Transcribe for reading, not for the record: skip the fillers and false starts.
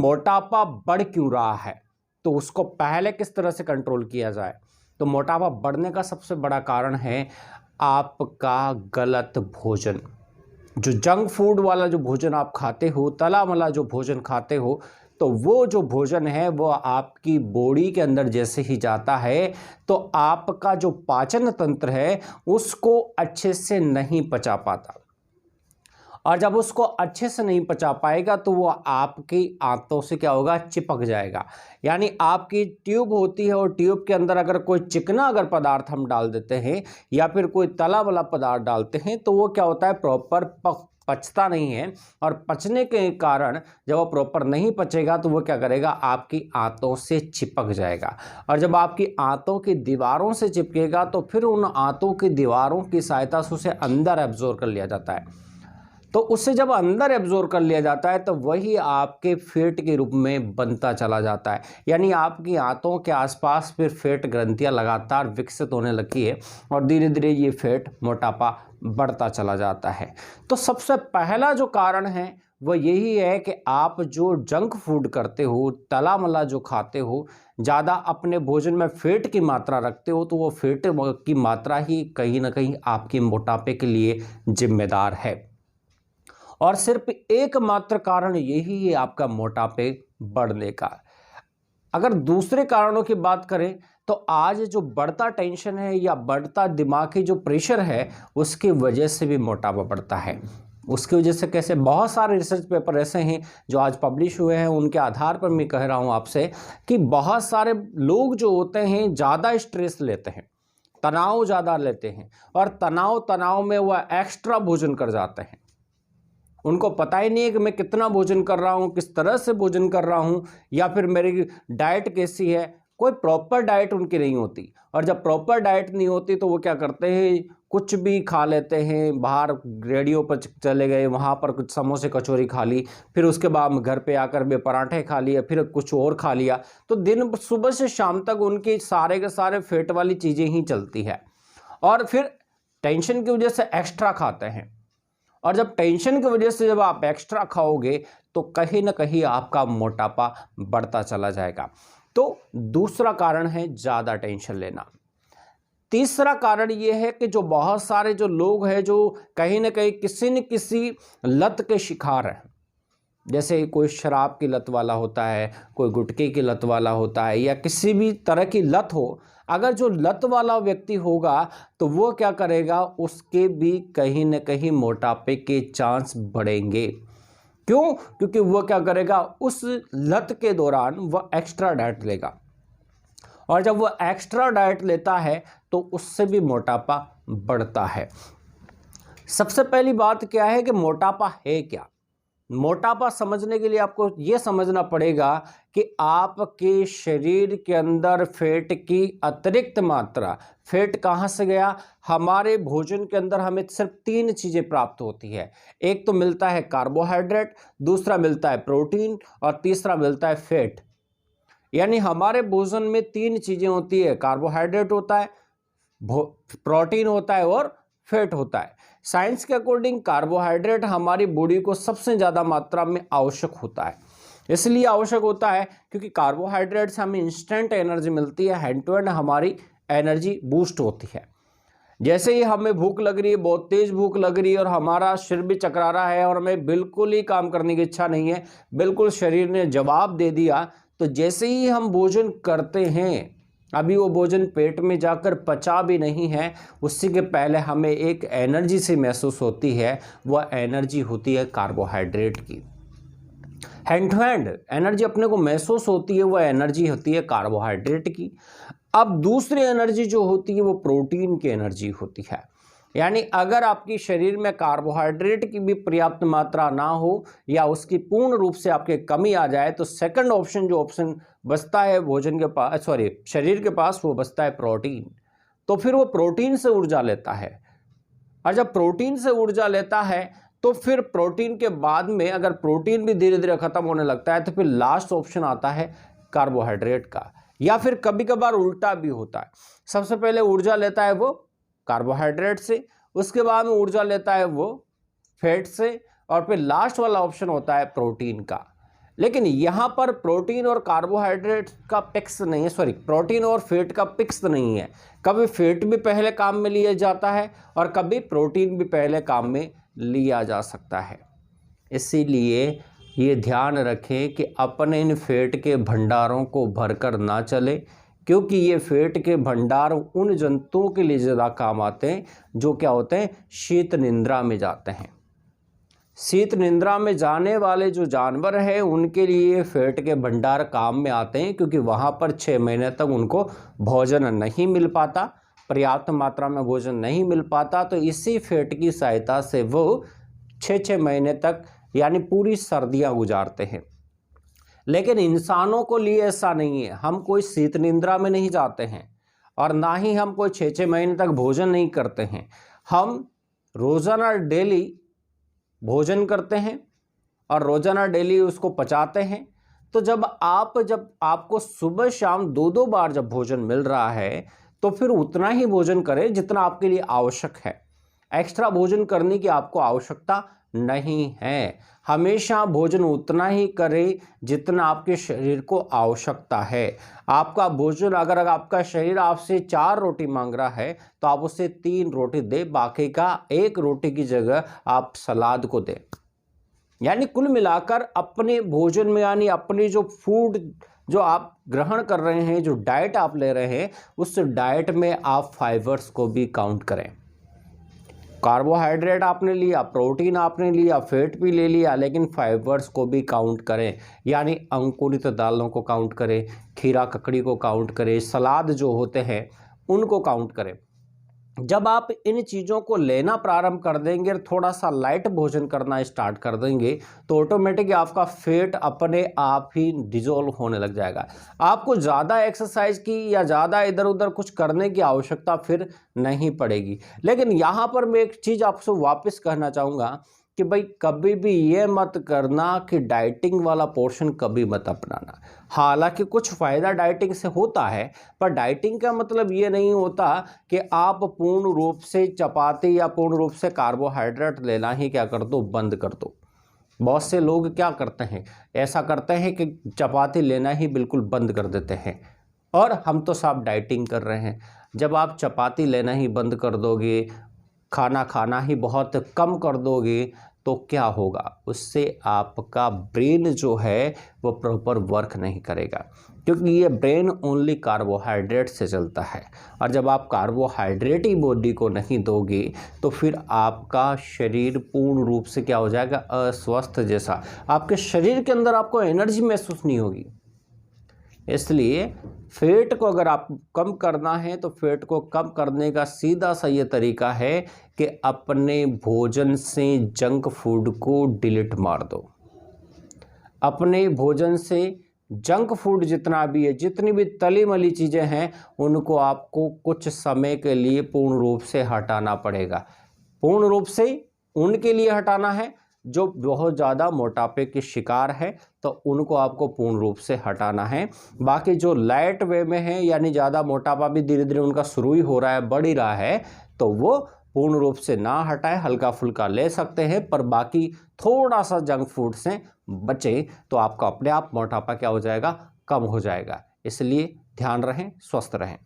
मोटापा बढ़ क्यों रहा है, तो उसको पहले किस तरह से कंट्रोल किया जाए। तो मोटापा बढ़ने का सबसे बड़ा कारण है आपका गलत भोजन। जो जंक फूड वाला जो भोजन आप खाते हो, तला मला जो भोजन खाते हो, तो वो जो भोजन है वो आपकी बॉडी के अंदर जैसे ही जाता है तो आपका जो पाचन तंत्र है उसको अच्छे से नहीं पचा पाता, और जब उसको अच्छे से नहीं पचा पाएगा तो वो आपकी आंतों से क्या होगा, चिपक जाएगा। यानी आपकी ट्यूब होती है और ट्यूब के अंदर अगर कोई चिकना अगर पदार्थ हम डाल देते हैं या फिर कोई तला वाला पदार्थ डालते हैं तो वो क्या होता है, प्रॉपर पचता नहीं है, और पचने के कारण जब वो प्रॉपर नहीं पचेगा तो वो क्या करेगा, आपकी आंतों से चिपक जाएगा। और जब आपकी आंतों की दीवारों से चिपकेगा तो फिर उन आंतों की दीवारों की सहायता से उसे अंदर एब्जॉर्ब कर लिया जाता है। तो उससे जब अंदर एब्जॉर्ब कर लिया जाता है तो वही आपके फैट के रूप में बनता चला जाता है। यानी आपकी आंतों के आसपास फिर फैट ग्रंथियां लगातार विकसित होने लगती है और धीरे धीरे ये फैट मोटापा बढ़ता चला जाता है। तो सबसे पहला जो कारण है वो यही है कि आप जो जंक फूड करते हो, तला मला जो खाते हो, ज़्यादा अपने भोजन में फैट की मात्रा रखते हो, तो वो फैट की मात्रा ही कहीं ना कहीं आपके मोटापे के लिए जिम्मेदार है। और सिर्फ एकमात्र कारण यही है आपका मोटापे बढ़ने का। अगर दूसरे कारणों की बात करें तो आज जो बढ़ता टेंशन है या बढ़ता दिमागी जो प्रेशर है उसकी वजह से भी मोटापा बढ़ता है। उसकी वजह से कैसे, बहुत सारे रिसर्च पेपर ऐसे हैं जो आज पब्लिश हुए हैं, उनके आधार पर मैं कह रहा हूं आपसे कि बहुत सारे लोग जो होते हैं ज़्यादा स्ट्रेस लेते हैं, तनाव ज़्यादा लेते हैं, और तनाव में वह एक्स्ट्रा भोजन कर जाते हैं। उनको पता ही नहीं है कि मैं कितना भोजन कर रहा हूँ, किस तरह से भोजन कर रहा हूँ, या फिर मेरी डाइट कैसी है। कोई प्रॉपर डाइट उनकी नहीं होती, और जब प्रॉपर डाइट नहीं होती तो वो क्या करते हैं, कुछ भी खा लेते हैं। बाहर रेडियो पर चले गए, वहाँ पर कुछ समोसे कचौरी खा ली, फिर उसके बाद घर पे आकर भी पराठे खा लिए, फिर कुछ और खा लिया। तो दिन सुबह से शाम तक उनकी सारे के सारे फैट वाली चीज़ें ही चलती है, और फिर टेंशन की वजह से एक्स्ट्रा खाते हैं। और जब टेंशन की वजह से जब आप एक्स्ट्रा खाओगे तो कहीं ना कहीं आपका मोटापा बढ़ता चला जाएगा। तो दूसरा कारण है ज़्यादा टेंशन लेना। तीसरा कारण ये है कि जो बहुत सारे जो लोग हैं जो कहीं ना कहीं किसी न किसी लत के शिकार हैं, जैसे कोई शराब की लत वाला होता है, कोई गुटखे की लत वाला होता है, या किसी भी तरह की लत हो। अगर जो लत वाला व्यक्ति होगा तो वो क्या करेगा, उसके भी कहीं ना कहीं मोटापे के चांस बढ़ेंगे। क्यों? क्योंकि वो क्या करेगा, उस लत के दौरान वो एक्स्ट्रा डाइट लेगा, और जब वो एक्स्ट्रा डाइट लेता है तो उससे भी मोटापा बढ़ता है। सबसे पहली बात क्या है कि मोटापा है क्या। मोटापा समझने के लिए आपको यह समझना पड़ेगा कि आपके शरीर के अंदर फैट की अतिरिक्त मात्रा, फैट कहाँ से गया, हमारे भोजन के अंदर हमें सिर्फ 3 चीज़ें प्राप्त होती है। एक तो मिलता है कार्बोहाइड्रेट, दूसरा मिलता है प्रोटीन, और तीसरा मिलता है फैट। यानी हमारे भोजन में 3 चीज़ें होती है, कार्बोहाइड्रेट होता है, प्रोटीन होता है, और फैट होता है। साइंस के अकॉर्डिंग कार्बोहाइड्रेट हमारी बॉडी को सबसे ज़्यादा मात्रा में आवश्यक होता है। इसलिए आवश्यक होता है क्योंकि कार्बोहाइड्रेट से हमें इंस्टेंट एनर्जी मिलती है, हैंड टू हैंड हमारी एनर्जी बूस्ट होती है। जैसे ही हमें भूख लग रही है, बहुत तेज भूख लग रही है, और हमारा सिर भी चकरा रहा है और हमें बिल्कुल ही काम करने की इच्छा नहीं है, बिल्कुल शरीर ने जवाब दे दिया, तो जैसे ही हम भोजन करते हैं, अभी वो भोजन पेट में जाकर पचा भी नहीं है, उसी के पहले हमें एक एनर्जी सी महसूस होती है। वह एनर्जी होती है कार्बोहाइड्रेट की। हैंड टू हैंड एनर्जी अपने को महसूस होती है, वह एनर्जी होती है कार्बोहाइड्रेट की। अब दूसरी एनर्जी जो होती है वो प्रोटीन की एनर्जी होती है। यानी अगर आपकी शरीर में कार्बोहाइड्रेट की भी पर्याप्त मात्रा ना हो या उसकी पूर्ण रूप से आपके कमी आ जाए, तो सेकंड ऑप्शन जो ऑप्शन बचता है भोजन के पास, शरीर के पास, वो बचता है प्रोटीन। तो फिर वो प्रोटीन से ऊर्जा लेता है, और जब प्रोटीन से ऊर्जा लेता है तो फिर प्रोटीन के बाद में अगर प्रोटीन भी धीरे धीरे खत्म होने लगता है तो फिर लास्ट ऑप्शन आता है कार्बोहाइड्रेट का। या फिर कभी कभार उल्टा भी होता है, सबसे पहले ऊर्जा लेता है वो कार्बोहाइड्रेट से, उसके बाद में ऊर्जा लेता है वो फैट से, और फिर लास्ट वाला ऑप्शन होता है प्रोटीन का। लेकिन यहाँ पर प्रोटीन और कार्बोहाइड्रेट का फिक्स नहीं है, सॉरी प्रोटीन और फैट का फिक्स नहीं है। कभी फैट भी पहले काम में लिया जाता है और कभी प्रोटीन भी पहले काम में लिया जा सकता है। इसीलिए ये ध्यान रखें कि अपने इन फैट के भंडारों को भरकर ना चले, क्योंकि ये फैट के भंडार उन जंतुओं के लिए ज़्यादा काम आते हैं जो क्या होते हैं, शीत निद्रा में जाते हैं। शीत निद्रा में जाने वाले जो जानवर हैं उनके लिए फैट के भंडार काम में आते हैं, क्योंकि वहाँ पर 6 महीने तक उनको भोजन नहीं मिल पाता, पर्याप्त मात्रा में भोजन नहीं मिल पाता। तो इसी फैट की सहायता से वो 6 महीने तक यानी पूरी सर्दियाँ गुजारते हैं। लेकिन इंसानों को लिए ऐसा नहीं है। हम कोई शीत निद्रा में नहीं जाते हैं और ना ही हम कोई 6 महीने तक भोजन नहीं करते हैं। हम रोज़ाना डेली भोजन करते हैं और रोज़ाना डेली उसको पचाते हैं। तो जब आपको सुबह शाम 2-2 बार जब भोजन मिल रहा है तो फिर उतना ही भोजन करें जितना आपके लिए आवश्यक है। एक्स्ट्रा भोजन करने की आपको आवश्यकता नहीं है। हमेशा भोजन उतना ही करें जितना आपके शरीर को आवश्यकता है। आपका भोजन अगर आपका शरीर आपसे 4 रोटी मांग रहा है तो आप उसे 3 रोटी दें, बाकी का 1 रोटी की जगह आप सलाद को दें। यानी कुल मिलाकर अपने भोजन में यानी अपनी जो फूड जो आप ग्रहण कर रहे हैं, जो डाइट आप ले रहे हैं, उस डाइट में आप फाइबर्स को भी काउंट करें। कार्बोहाइड्रेट आपने लिया, प्रोटीन आपने लिया, फैट भी ले लिया, लेकिन फाइबर्स को भी काउंट करें। यानी अंकुरित दालों को काउंट करें, खीरा ककड़ी को काउंट करें, सलाद जो होते हैं उनको काउंट करें। जब आप इन चीज़ों को लेना प्रारंभ कर देंगे और थोड़ा सा लाइट भोजन करना स्टार्ट कर देंगे तो ऑटोमेटिक आपका फैट अपने आप ही डिजोल्व होने लग जाएगा। आपको ज़्यादा एक्सरसाइज की या ज़्यादा इधर उधर कुछ करने की आवश्यकता फिर नहीं पड़ेगी। लेकिन यहाँ पर मैं एक चीज़ आपसे वापस कहना चाहूँगा कि भाई कभी भी ये मत करना कि डाइटिंग वाला पोर्शन कभी मत अपनाना। हालांकि कुछ फ़ायदा डाइटिंग से होता है, पर डाइटिंग का मतलब ये नहीं होता कि आप पूर्ण रूप से चपाती या पूर्ण रूप से कार्बोहाइड्रेट लेना ही क्या कर दो, बंद कर दो। बहुत से लोग क्या करते हैं, ऐसा करते हैं कि चपाती लेना ही बिल्कुल बंद कर देते हैं और हम तो साफ डाइटिंग कर रहे हैं। जब आप चपाती लेना ही बंद कर दोगे, खाना खाना ही बहुत कम कर दोगे तो क्या होगा, उससे आपका ब्रेन जो है वो प्रॉपर वर्क नहीं करेगा, क्योंकि ये ब्रेन ओनली कार्बोहाइड्रेट से चलता है। और जब आप कार्बोहाइड्रेट ही बॉडी को नहीं दोगे तो फिर आपका शरीर पूर्ण रूप से क्या हो जाएगा, अस्वस्थ जैसा। आपके शरीर के अंदर आपको एनर्जी महसूस नहीं होगी। इसलिए फैट को अगर आप कम करना है तो फैट को कम करने का सीधा सा ये तरीका है कि अपने भोजन से जंक फूड को डिलीट मार दो। अपने भोजन से जंक फूड जितना भी है, जितनी भी तली मली चीज़ें हैं, उनको आपको कुछ समय के लिए पूर्ण रूप से हटाना पड़ेगा। पूर्ण रूप से उनके लिए हटाना है जो बहुत ज़्यादा मोटापे के शिकार है, तो उनको आपको पूर्ण रूप से हटाना है। बाकी जो लाइट वे में है यानी ज़्यादा मोटापा भी धीरे धीरे उनका शुरू ही हो रहा है, बढ़ ही रहा है, तो वो पूर्ण रूप से ना हटाए, हल्का फुल्का ले सकते हैं, पर बाकी थोड़ा सा जंक फूड से बचे तो आपका अपने आप मोटापा क्या हो जाएगा, कम हो जाएगा। इसलिए ध्यान रहें, स्वस्थ रहें।